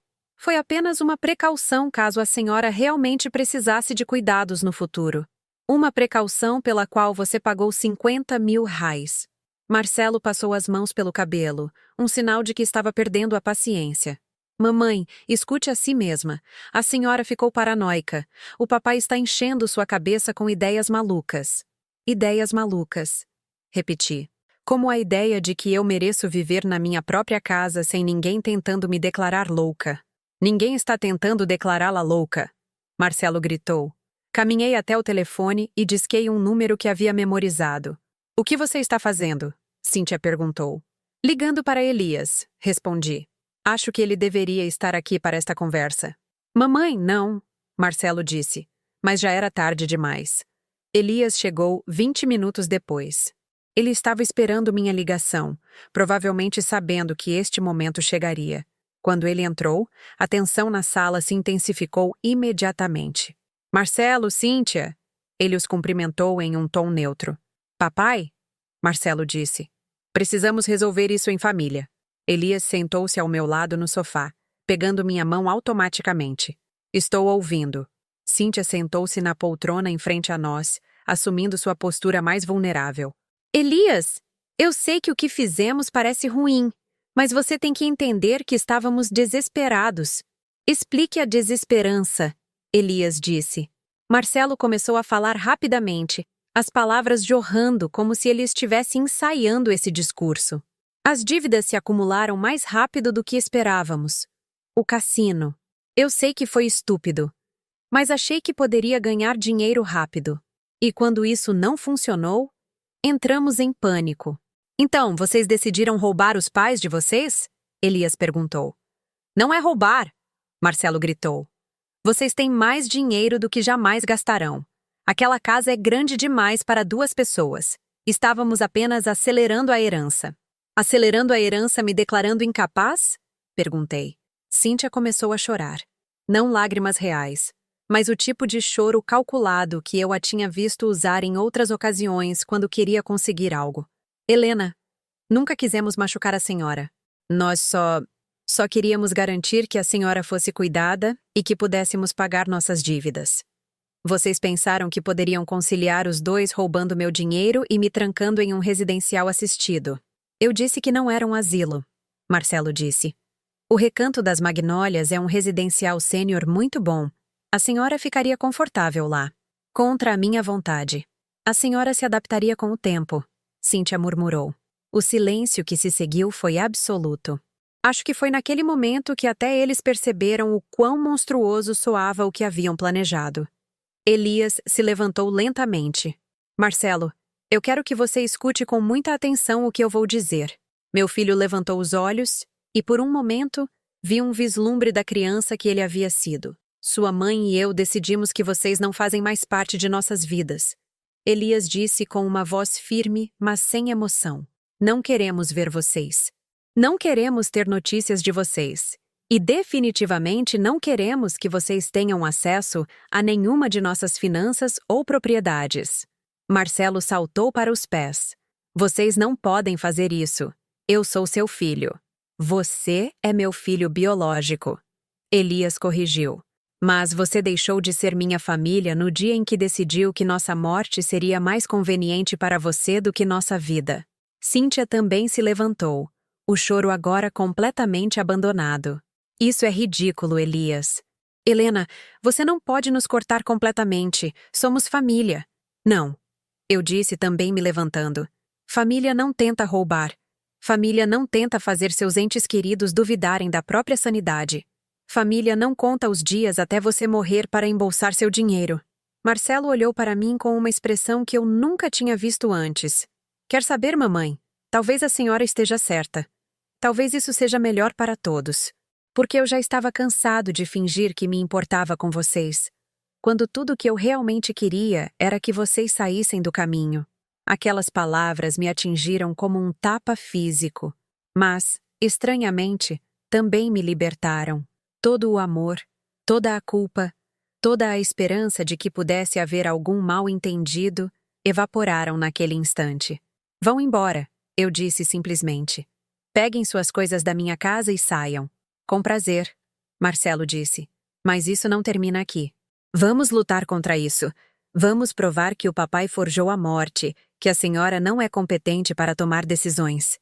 apenas uma precaução caso a senhora realmente precisasse de cuidados no futuro. Uma precaução pela qual você pagou 50 mil reais." Marcelo passou as mãos pelo cabelo, um sinal de que estava perdendo a paciência. "Mamãe, escute a si mesma. A senhora ficou paranoica. O papai está enchendo sua cabeça com ideias malucas." "Ideias malucas," repeti. "Como a ideia de que eu mereço viver na minha própria casa sem ninguém tentando me declarar louca." "Ninguém está tentando declará-la louca," Marcelo gritou. Caminhei até o telefone e disquei um número que havia memorizado. "O que você está fazendo?" Cíntia perguntou. "Ligando para Elias," respondi. "Acho que ele deveria estar aqui para esta conversa." "Mamãe, não," Marcelo disse, mas já era tarde demais. Elias chegou 20 minutos depois. Ele estava esperando minha ligação, provavelmente sabendo que este momento chegaria. Quando ele entrou, a tensão na sala se intensificou imediatamente. "Marcelo, Cíntia!" Ele os cumprimentou em um tom neutro. "Papai?" Marcelo disse. "Precisamos resolver isso em família." Elias sentou-se ao meu lado no sofá, pegando minha mão automaticamente. "Estou ouvindo." Cíntia sentou-se na poltrona em frente a nós, assumindo sua postura mais vulnerável. "Elias, eu sei que o que fizemos parece ruim, mas você tem que entender que estávamos desesperados." "Explique a desesperança," Elias disse. Marcelo começou a falar rapidamente, as palavras jorrando como se ele estivesse ensaiando esse discurso. "As dívidas se acumularam mais rápido do que esperávamos. O cassino. Eu sei que foi estúpido, mas achei que poderia ganhar dinheiro rápido. E quando isso não funcionou, entramos em pânico." "Então, vocês decidiram roubar os pais de vocês?" Elias perguntou. "Não é roubar," Marcelo gritou. "Vocês têm mais dinheiro do que jamais gastarão. Aquela casa é grande demais para 2 pessoas. Estávamos apenas acelerando a herança." Acelerando a herança, me declarando incapaz? Perguntei. Cíntia começou a chorar. Não lágrimas reais, mas o tipo de choro calculado que eu a tinha visto usar em outras ocasiões quando queria conseguir algo. Helena, nunca quisemos machucar a senhora. Nós só queríamos garantir que a senhora fosse cuidada e que pudéssemos pagar nossas dívidas. Vocês pensaram que poderiam conciliar os dois roubando meu dinheiro e me trancando em um residencial assistido. Eu disse que não era um asilo. Marcelo disse. O Recanto das Magnólias é um residencial sênior muito bom. A senhora ficaria confortável lá. Contra a minha vontade. A senhora se adaptaria com o tempo, Cíntia murmurou. O silêncio que se seguiu foi absoluto. Acho que foi naquele momento que até eles perceberam o quão monstruoso soava o que haviam planejado. Elias se levantou lentamente. Marcelo, eu quero que você escute com muita atenção o que eu vou dizer. Meu filho levantou os olhos e, por um momento, vi um vislumbre da criança que ele havia sido. Sua mãe e eu decidimos que vocês não fazem mais parte de nossas vidas. Elias disse com uma voz firme, mas sem emoção. Não queremos ver vocês. Não queremos ter notícias de vocês. E definitivamente não queremos que vocês tenham acesso a nenhuma de nossas finanças ou propriedades. Marcelo saltou para os pés. Vocês não podem fazer isso. Eu sou seu filho. Você é meu filho biológico. Elias corrigiu. Mas você deixou de ser minha família no dia em que decidiu que nossa morte seria mais conveniente para você do que nossa vida. Cíntia também se levantou, o choro agora completamente abandonado. Isso é ridículo, Elias. Helena, você não pode nos cortar completamente. Somos família. Não. Eu disse também me levantando. Família não tenta roubar. Família não tenta fazer seus entes queridos duvidarem da própria sanidade. Família não conta os dias até você morrer para embolsar seu dinheiro. Marcelo olhou para mim com uma expressão que eu nunca tinha visto antes. Quer saber, mamãe? Talvez a senhora esteja certa. Talvez isso seja melhor para todos. Porque eu já estava cansado de fingir que me importava com vocês. Quando tudo o que eu realmente queria era que vocês saíssem do caminho. Aquelas palavras me atingiram como um tapa físico. Mas, estranhamente, também me libertaram. Todo o amor, toda a culpa, toda a esperança de que pudesse haver algum mal-entendido evaporaram naquele instante. Vão embora, eu disse simplesmente. Peguem suas coisas da minha casa e saiam. Com prazer, Marcelo disse. Mas isso não termina aqui. Vamos lutar contra isso. Vamos provar que o papai forjou a morte, que a senhora não é competente para tomar decisões.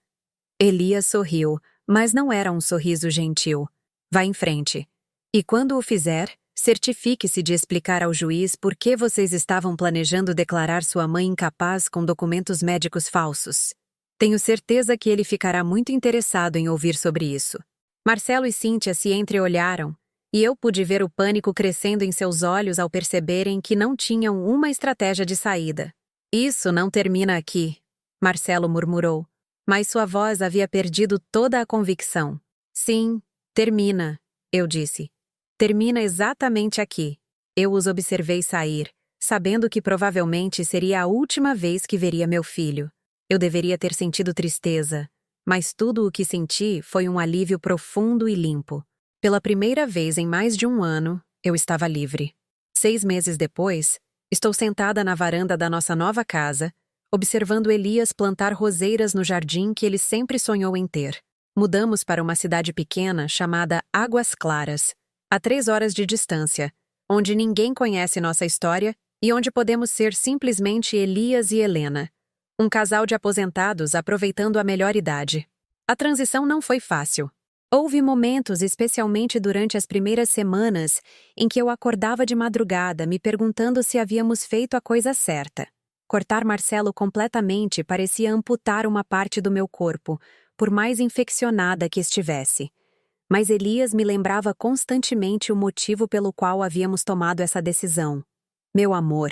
Elias sorriu, mas não era um sorriso gentil. Vá em frente. E quando o fizer, certifique-se de explicar ao juiz por que vocês estavam planejando declarar sua mãe incapaz com documentos médicos falsos. Tenho certeza que ele ficará muito interessado em ouvir sobre isso. Marcelo e Cíntia se entreolharam, e eu pude ver o pânico crescendo em seus olhos ao perceberem que não tinham uma estratégia de saída. Isso não termina aqui, Marcelo murmurou, mas sua voz havia perdido toda a convicção. Sim, termina, eu disse. Termina exatamente aqui. Eu os observei sair, sabendo que provavelmente seria a última vez que veria meu filho. Eu deveria ter sentido tristeza, mas tudo o que senti foi um alívio profundo e limpo. Pela primeira vez em mais de um ano, eu estava livre. 6 meses depois, estou sentada na varanda da nossa nova casa, observando Elias plantar roseiras no jardim que ele sempre sonhou em ter. Mudamos para uma cidade pequena chamada Águas Claras, a 3 horas de distância, onde ninguém conhece nossa história e onde podemos ser simplesmente Elias e Helena, um casal de aposentados aproveitando a melhor idade. A transição não foi fácil. Houve momentos, especialmente durante as primeiras semanas, em que eu acordava de madrugada me perguntando se havíamos feito a coisa certa. Cortar Marcelo completamente parecia amputar uma parte do meu corpo, por mais infeccionada que estivesse. Mas Elias me lembrava constantemente o motivo pelo qual havíamos tomado essa decisão. Meu amor,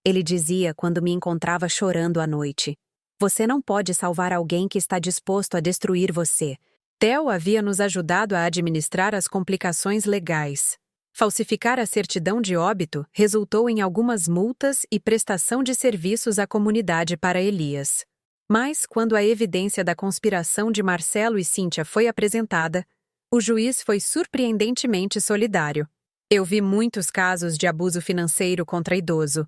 ele dizia quando me encontrava chorando à noite. Você não pode salvar alguém que está disposto a destruir você. Theo havia nos ajudado a administrar as complicações legais. Falsificar a certidão de óbito resultou em algumas multas e prestação de serviços à comunidade para Elias. Mas, quando a evidência da conspiração de Marcelo e Cíntia foi apresentada, o juiz foi surpreendentemente solidário. Eu vi muitos casos de abuso financeiro contra idoso.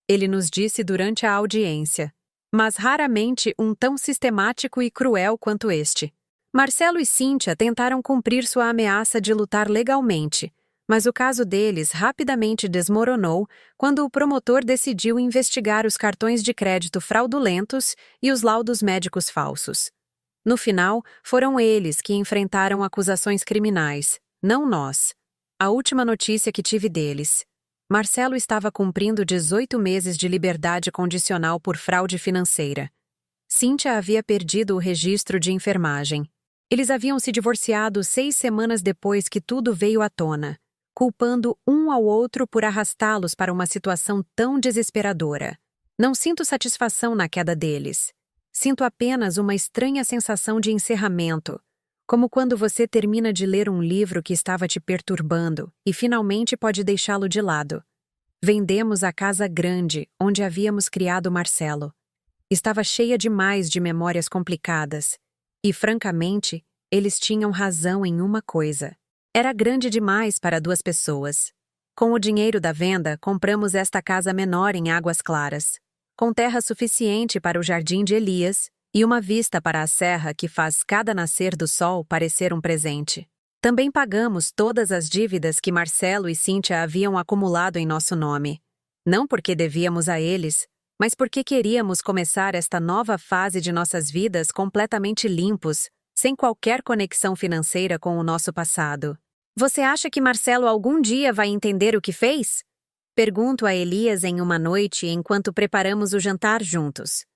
Ele nos disse durante a audiência. Mas raramente um tão sistemático e cruel quanto este. Marcelo e Cíntia tentaram cumprir sua ameaça de lutar legalmente, mas o caso deles rapidamente desmoronou quando o promotor decidiu investigar os cartões de crédito fraudulentos e os laudos médicos falsos. No final, foram eles que enfrentaram acusações criminais, não nós. A última notícia que tive deles. Marcelo estava cumprindo 18 meses de liberdade condicional por fraude financeira. Cíntia havia perdido o registro de enfermagem. Eles haviam se divorciado 6 semanas depois que tudo veio à tona, culpando um ao outro por arrastá-los para uma situação tão desesperadora. Não sinto satisfação na queda deles. Sinto apenas uma estranha sensação de encerramento, como quando você termina de ler um livro que estava te perturbando e finalmente pode deixá-lo de lado. Vendemos a casa grande onde havíamos criado Marcelo. Estava cheia demais de memórias complicadas. E, francamente, eles tinham razão em uma coisa. Era grande demais para 2 pessoas. Com o dinheiro da venda, compramos esta casa menor em Águas Claras, com terra suficiente para o jardim de Elias e uma vista para a serra que faz cada nascer do sol parecer um presente. Também pagamos todas as dívidas que Marcelo e Cíntia haviam acumulado em nosso nome. Não porque devíamos a eles, mas porque queríamos começar esta nova fase de nossas vidas completamente limpos, sem qualquer conexão financeira com o nosso passado. Você acha que Marcelo algum dia vai entender o que fez? Pergunto a Elias em uma noite enquanto preparamos o jantar juntos.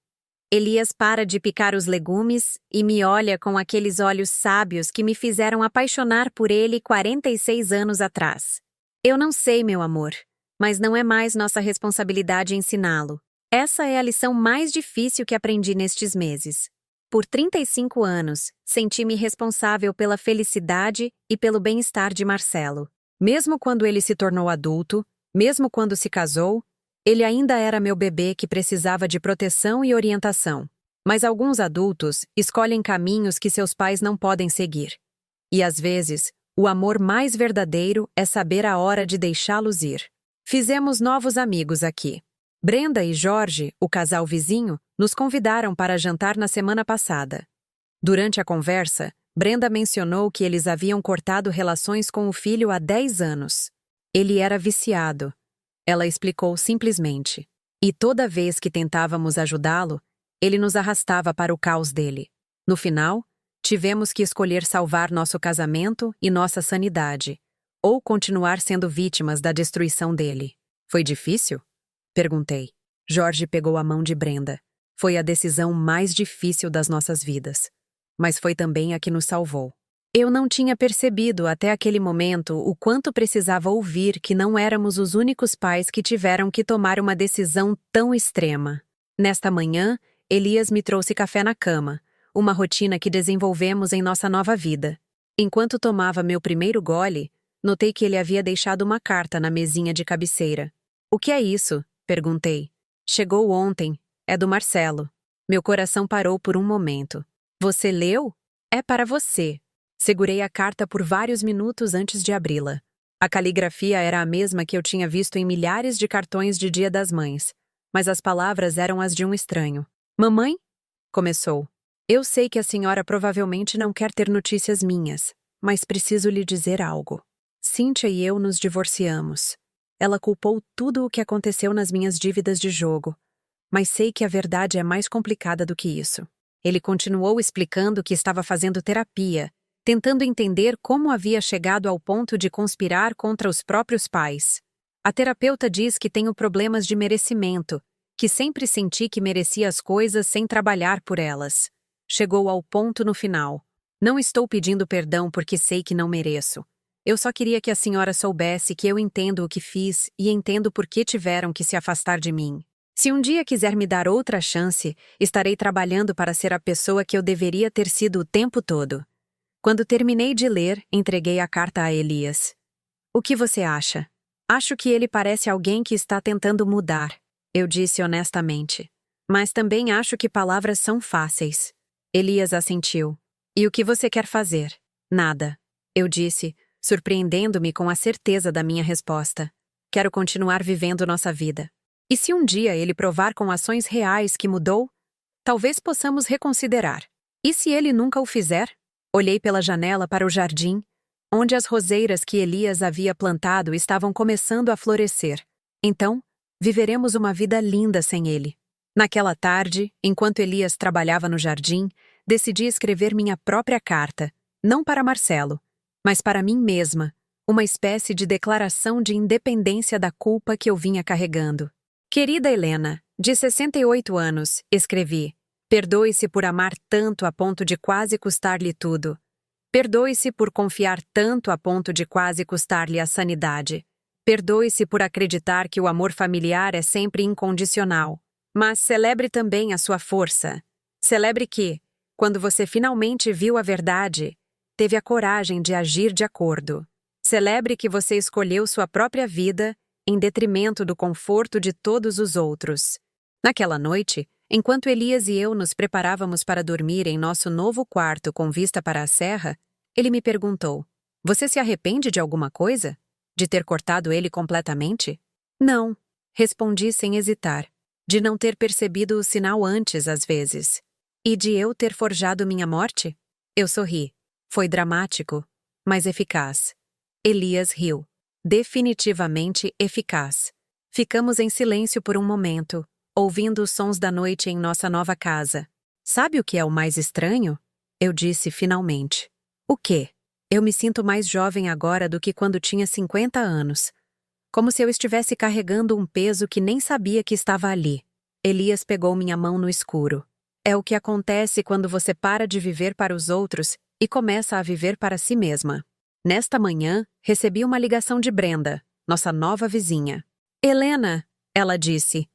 Elias para de picar os legumes e me olha com aqueles olhos sábios que me fizeram apaixonar por ele 46 anos atrás. Eu não sei, meu amor, mas não é mais nossa responsabilidade ensiná-lo. Essa é a lição mais difícil que aprendi nestes meses. Por 35 anos, senti-me responsável pela felicidade e pelo bem-estar de Marcelo. Mesmo quando ele se tornou adulto, mesmo quando se casou, ele ainda era meu bebê que precisava de proteção e orientação. Mas alguns adultos escolhem caminhos que seus pais não podem seguir. E às vezes, o amor mais verdadeiro é saber a hora de deixá-los ir. Fizemos novos amigos aqui. Brenda e Jorge, o casal vizinho, nos convidaram para jantar na semana passada. Durante a conversa, Brenda mencionou que eles haviam cortado relações com o filho há 10 anos. Ele era viciado. Ela explicou simplesmente. E toda vez que tentávamos ajudá-lo, ele nos arrastava para o caos dele. No final, tivemos que escolher salvar nosso casamento e nossa sanidade, ou continuar sendo vítimas da destruição dele. Foi difícil? Perguntei. Jorge pegou a mão de Brenda. Foi a decisão mais difícil das nossas vidas. Mas foi também a que nos salvou. Eu não tinha percebido até aquele momento o quanto precisava ouvir que não éramos os únicos pais que tiveram que tomar uma decisão tão extrema. Nesta manhã, Elias me trouxe café na cama, uma rotina que desenvolvemos em nossa nova vida. Enquanto tomava meu primeiro gole, notei que ele havia deixado uma carta na mesinha de cabeceira. O que é isso? Perguntei. Chegou ontem. É do Marcelo. Meu coração parou por um momento. Você leu? É para você. Segurei a carta por vários minutos antes de abri-la. A caligrafia era a mesma que eu tinha visto em milhares de cartões de Dia das Mães, mas as palavras eram as de um estranho. Mamãe? Começou. Eu sei que a senhora provavelmente não quer ter notícias minhas, mas preciso lhe dizer algo. Cíntia e eu nos divorciamos. Ela culpou tudo o que aconteceu nas minhas dívidas de jogo, mas sei que a verdade é mais complicada do que isso. Ele continuou explicando que estava fazendo terapia, tentando entender como havia chegado ao ponto de conspirar contra os próprios pais. A terapeuta diz que tenho problemas de merecimento, que sempre senti que merecia as coisas sem trabalhar por elas. Chegou ao ponto no final. Não estou pedindo perdão porque sei que não mereço. Eu só queria que a senhora soubesse que eu entendo o que fiz e entendo por que tiveram que se afastar de mim. Se um dia quiser me dar outra chance, estarei trabalhando para ser a pessoa que eu deveria ter sido o tempo todo. Quando terminei de ler, entreguei a carta a Elias. O que você acha? Acho que ele parece alguém que está tentando mudar, eu disse honestamente. Mas também acho que palavras são fáceis. Elias assentiu. E o que você quer fazer? Nada. Eu disse, surpreendendo-me com a certeza da minha resposta. Quero continuar vivendo nossa vida. E se um dia ele provar com ações reais que mudou, talvez possamos reconsiderar. E se ele nunca o fizer? Olhei pela janela para o jardim, onde as roseiras que Elias havia plantado estavam começando a florescer. Então, viveremos uma vida linda sem ele. Naquela tarde, enquanto Elias trabalhava no jardim, decidi escrever minha própria carta, não para Marcelo, mas para mim mesma, uma espécie de declaração de independência da culpa que eu vinha carregando. Querida Helena, de 68 anos, escrevi, perdoe-se por amar tanto a ponto de quase custar-lhe tudo. Perdoe-se por confiar tanto a ponto de quase custar-lhe a sanidade. Perdoe-se por acreditar que o amor familiar é sempre incondicional. Mas celebre também a sua força. Celebre que, quando você finalmente viu a verdade, teve a coragem de agir de acordo. Celebre que você escolheu sua própria vida em detrimento do conforto de todos os outros. Naquela noite, enquanto Elias e eu nos preparávamos para dormir em nosso novo quarto com vista para a serra, ele me perguntou, você se arrepende de alguma coisa? De ter cortado ele completamente? Não, respondi sem hesitar. De não ter percebido o sinal antes, às vezes. E de eu ter forjado minha morte? Eu sorri. Foi dramático, mas eficaz. Elias riu. Definitivamente eficaz. Ficamos em silêncio por um momento, ouvindo os sons da noite em nossa nova casa. Sabe o que é o mais estranho? Eu disse finalmente. O quê? Eu me sinto mais jovem agora do que quando tinha 50 anos. Como se eu estivesse carregando um peso que nem sabia que estava ali. Elias pegou minha mão no escuro. É o que acontece quando você para de viver para os outros e começa a viver para si mesma. Nesta manhã, recebi uma ligação de Brenda, nossa nova vizinha. Helena, ela disse,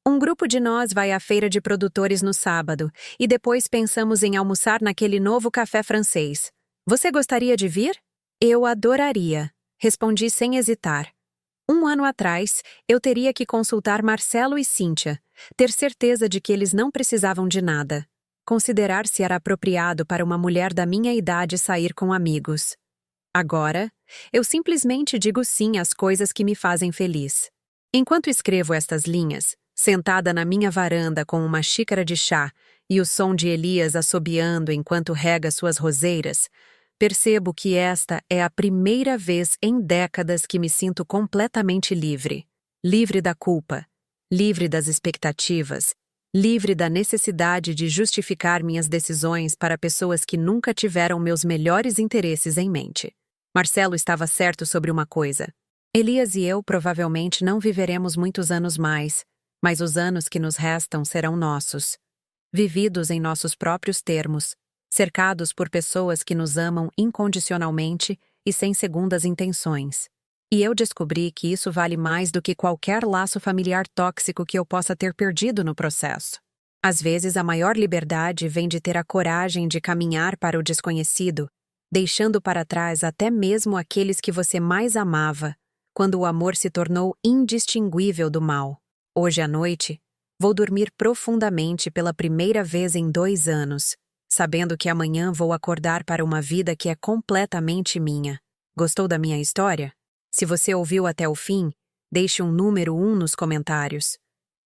um grupo de nós vai à feira de produtores no sábado e depois pensamos em almoçar naquele novo café francês. Você gostaria de vir? Eu adoraria, respondi sem hesitar. 1 ano atrás, eu teria que consultar Marcelo e Cíntia, ter certeza de que eles não precisavam de nada, considerar se era apropriado para uma mulher da minha idade sair com amigos. Agora, eu simplesmente digo sim às coisas que me fazem feliz. Enquanto escrevo estas linhas, sentada na minha varanda com uma xícara de chá e o som de Elias assobiando enquanto rega suas roseiras, percebo que esta é a primeira vez em décadas que me sinto completamente livre. Livre da culpa, livre das expectativas, livre da necessidade de justificar minhas decisões para pessoas que nunca tiveram meus melhores interesses em mente. Marcelo estava certo sobre uma coisa. Elias e eu provavelmente não viveremos muitos anos mais, mas os anos que nos restam serão nossos. Vividos em nossos próprios termos, cercados por pessoas que nos amam incondicionalmente e sem segundas intenções. E eu descobri que isso vale mais do que qualquer laço familiar tóxico que eu possa ter perdido no processo. Às vezes, a maior liberdade vem de ter a coragem de caminhar para o desconhecido, deixando para trás até mesmo aqueles que você mais amava, quando o amor se tornou indistinguível do mal. Hoje à noite, vou dormir profundamente pela primeira vez em 2 anos, sabendo que amanhã vou acordar para uma vida que é completamente minha. Gostou da minha história? Se você ouviu até o fim, deixe um número 1 nos comentários.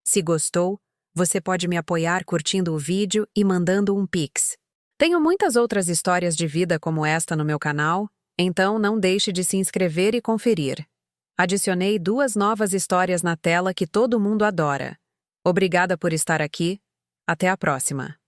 Se gostou, você pode me apoiar curtindo o vídeo e mandando um Pix. Tenho muitas outras histórias de vida como esta no meu canal, então não deixe de se inscrever e conferir. Adicionei 2 novas histórias na tela que todo mundo adora. Obrigada por estar aqui. Até a próxima.